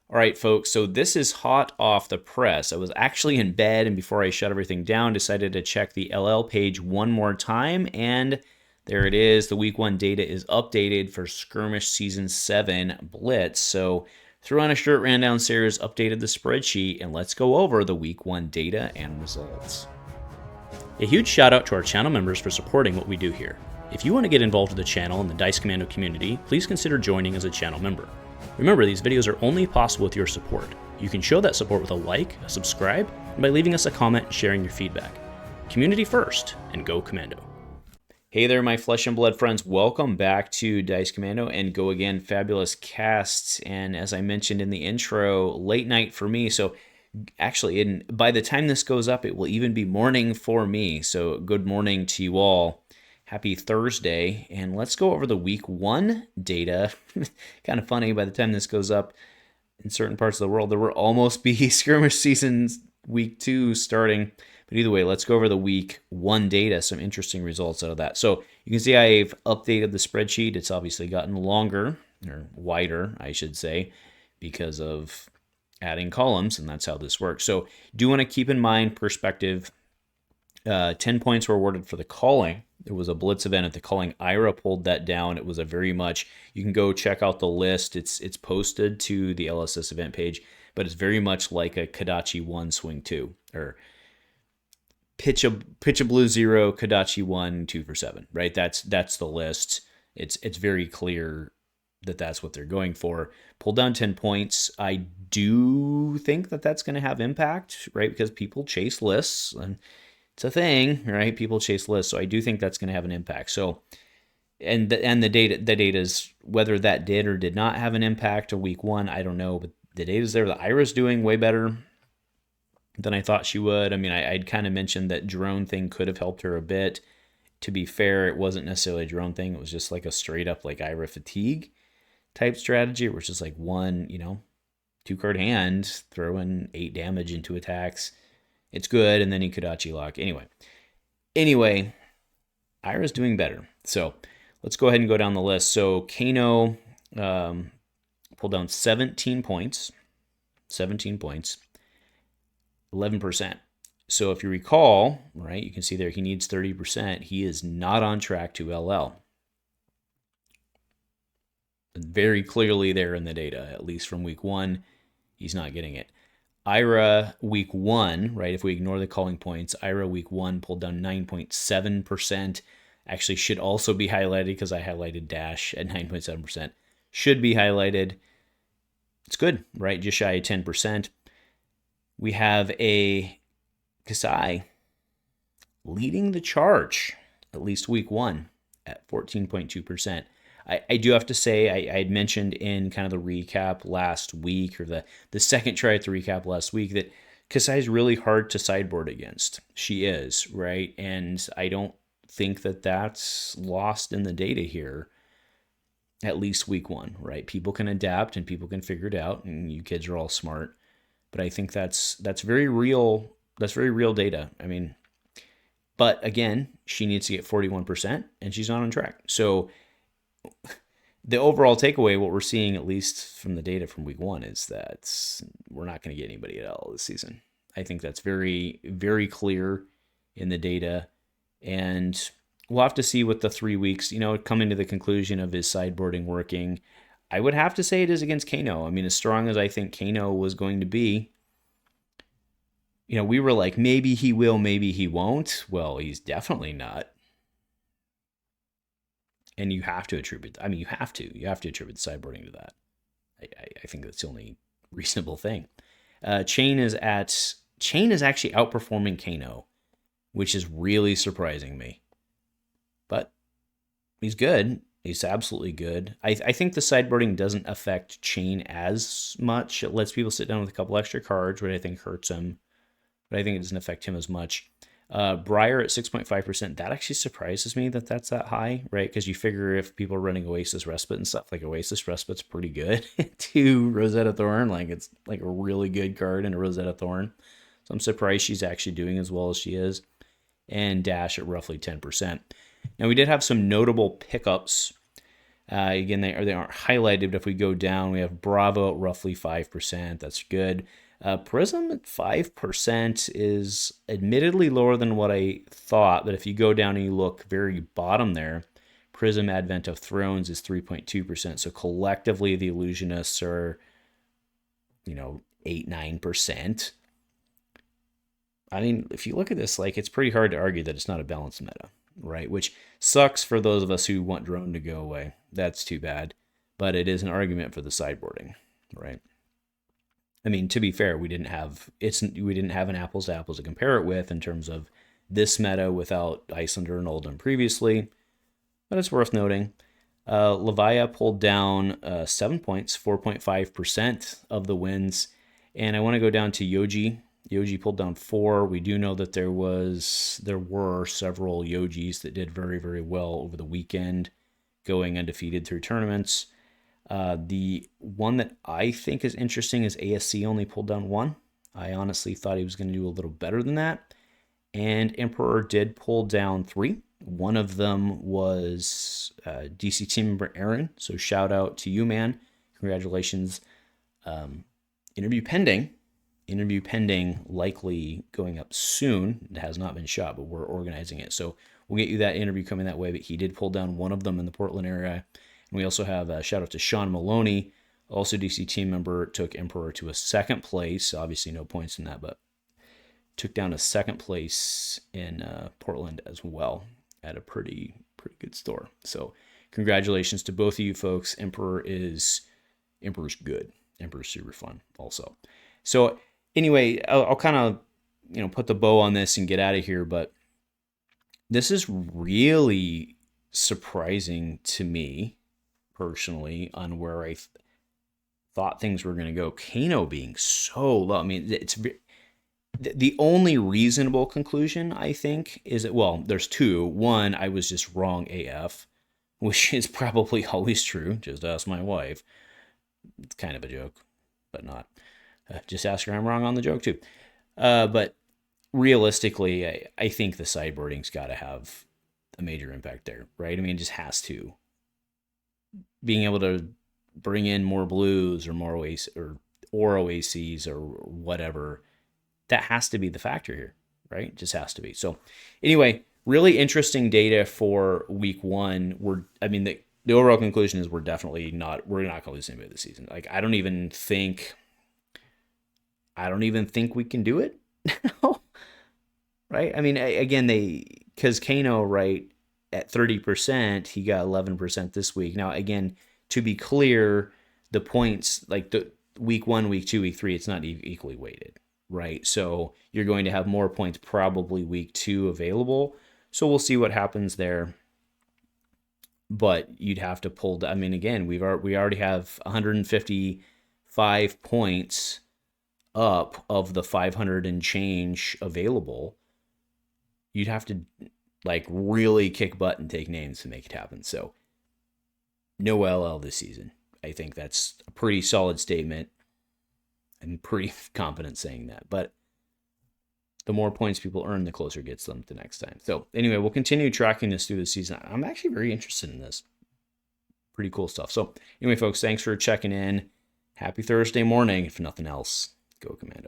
All right, folks, so this is hot off the press. I was actually in bed, and before I shut everything down, decided to check the LL page one more time, and there it is. The week 1 data is updated for Skirmish Season 7 Blitz. So threw on a shirt, ran downstairs, updated the spreadsheet, and let's go over the week 1 data and results. A huge shout out to our channel members for supporting what we do here. If you want to get involved with the channel and the Dice Commando community, please consider joining as a channel member. Remember, these videos are only possible with your support. You can show that support with a like, a subscribe, and by leaving us a comment and sharing your feedback. Community first, and go Commando. Hey there, my flesh and blood friends. Welcome back to Dice Commando and Go Again Fabulous Casts. And as I mentioned in the intro, late night for me. So actually, by the time this goes up, it will even be morning for me. So good morning to you all. Happy Thursday, and let's go over the week 1 data. Kind of funny, by the time this goes up, in certain parts of the world, there will almost be Skirmish Season week 2 starting. But either way, let's go over the week 1 data, some interesting results out of that. So you can see I've updated the spreadsheet. It's obviously gotten longer, or wider, I should say, because of adding columns, and that's how this works. So do want to keep in mind perspective. 10 points were awarded for the calling. There was a Blitz event at the calling. Ira pulled that down. It was a very much, you can go check out the list. It's posted to the LSS event page, but it's very much like a Kodachi 1 swing 2, or pitch a blue 0, Kodachi 1, 2 for 7, right? That's the list. It's very clear that that's what they're going for. Pulled down 10 points. I do think that that's going to have impact, right? Because people chase lists, and it's a thing, right? People chase lists, so I do think that's going to have an impact. So, and the data is whether that did or did not have an impact to week 1, I don't know, but the data's there. The Ira's doing way better than I thought she would. I mean, I'd kind of mentioned that drone thing could have helped her a bit. To be fair, it wasn't necessarily a drone thing. It was just like a straight up like Ira fatigue type strategy, where it's just like 1, 2-card hand, throw in 8 damage into attacks. It's good, and then he Kodachi lock. Anyway, Ira's doing better. So let's go ahead and go down the list. So Kano pulled down 17 points. 11%. So if you recall, right, you can see there he needs 30%. He is not on track to LL. Very clearly there in the data, at least from week 1, he's not getting it. Ira week 1, right, if we ignore the calling points, Ira week 1 pulled down 9.7%. Actually should also be highlighted because I highlighted Dash at 9.7%. Should be highlighted. It's good, right? Just shy of 10%. We have a Kassai leading the charge, at least week 1, at 14.2%. I do have to say, I had mentioned in kind of the recap last week, or the second try at the recap last week, that Kassai is really hard to sideboard against. She is, right? And I don't think that that's lost in the data here, at least week 1, right? People can adapt and people can figure it out, and you kids are all smart. But I think that's very real. That's very real data. I mean, but again, she needs to get 41%, and she's not on track. So the overall takeaway, what we're seeing, at least from the data from week 1, is that we're not going to get anybody at all this season. I think that's very, very clear in the data. And we'll have to see with the 3 weeks, coming to the conclusion of his sideboarding working. I would have to say it is against Kano. I mean, as strong as I think Kano was going to be, we were like, maybe he will, maybe he won't. Well, he's definitely not. And you have to attribute, you have to attribute the sideboarding to that. I think that's the only reasonable thing. Chane is actually outperforming Kano, which is really surprising me. But he's good. He's absolutely good. I think the sideboarding doesn't affect Chane as much. It lets people sit down with a couple extra cards, which I think hurts him. But I think it doesn't affect him as much. Briar at 6.5%, that actually surprises me that that's that high, right? Because you figure if people are running Oasis Respite and stuff, like Oasis Respite's pretty good to Rosetta Thorn. Like, it's like a really good card in a Rosetta Thorn. So I'm surprised she's actually doing as well as she is. And Dash at roughly 10%. Now, we did have some notable pickups Again, they aren't highlighted, but if we go down, we have Bravo at roughly 5%. That's good. Prism at 5% is admittedly lower than what I thought, but if you go down and you look very bottom there, Prism Advent of Thrones is 3.2%. So collectively, the Illusionists are, 8-9%. I mean, if you look at this, like, it's pretty hard to argue that it's not a balanced meta, right? Which sucks for those of us who want drone to go away. That's too bad. But it is an argument for the sideboarding, right? I mean, to be fair, we didn't have an apples to apples to compare it with in terms of this meta without Iyslander and Oldhim previously, but it's worth noting. Levia pulled down 7 points, 4.5% of the wins, and I want to go down to Yoji. Yoji pulled down 4. We do know that there were several Yojis that did very, very well over the weekend, going undefeated through tournaments. The one that I think is interesting is ASC only pulled down 1. I honestly thought he was going to do a little better than that. And Emperor did pull down 3. One of them was DC team member Aaron. So shout out to you, man. Congratulations. Interview pending, likely going up soon. It has not been shot, but we're organizing it. So we'll get you that interview coming that way. But he did pull down one of them in the Portland area. And we also have a shout out to Sean Maloney, also DC team member, took Emperor to a second place. Obviously no points in that, but took down a second place in Portland as well at a pretty good store. So congratulations to both of you folks. Emperor's good. Emperor's super fun also. So anyway, I'll kind of put the bow on this and get out of here, but this is really surprising to me personally on where I thought things were going to go. Kano being so low. I mean, it's the only reasonable conclusion, I think, is that, well, there's two. One, I was just wrong AF, which is probably always true. Just ask my wife. It's kind of a joke, but not. Just ask her I'm wrong on the joke too. But realistically, I think the sideboarding's got to have a major impact there, right? I mean, it just has to. Being able to bring in more blues or more OACs or whatever, that has to be the factor here, right? It just has to be. So anyway, really interesting data for week 1. The overall conclusion is we're not going to lose anybody this season. Like, I don't even think we can do it now, right? I mean, again, because Kano, right, at 30%, he got 11% this week. Now, again, to be clear, the points, like the week 1, week 2, week 3, it's not equally weighted, right? So you're going to have more points probably week 2 available. So we'll see what happens there. But you'd have to pull. I mean, again, we already have 155 points up of the 500 and change available. You'd have to really kick butt and take names to make it happen. So no LL this season. I think that's a pretty solid statement. I'm pretty confident saying that. But the more points people earn, the closer it gets them the next time. So anyway, we'll continue tracking this through the season. I'm actually very interested in this. Pretty cool stuff. So anyway, folks, thanks for checking in. Happy Thursday morning, if nothing else. Go Commando.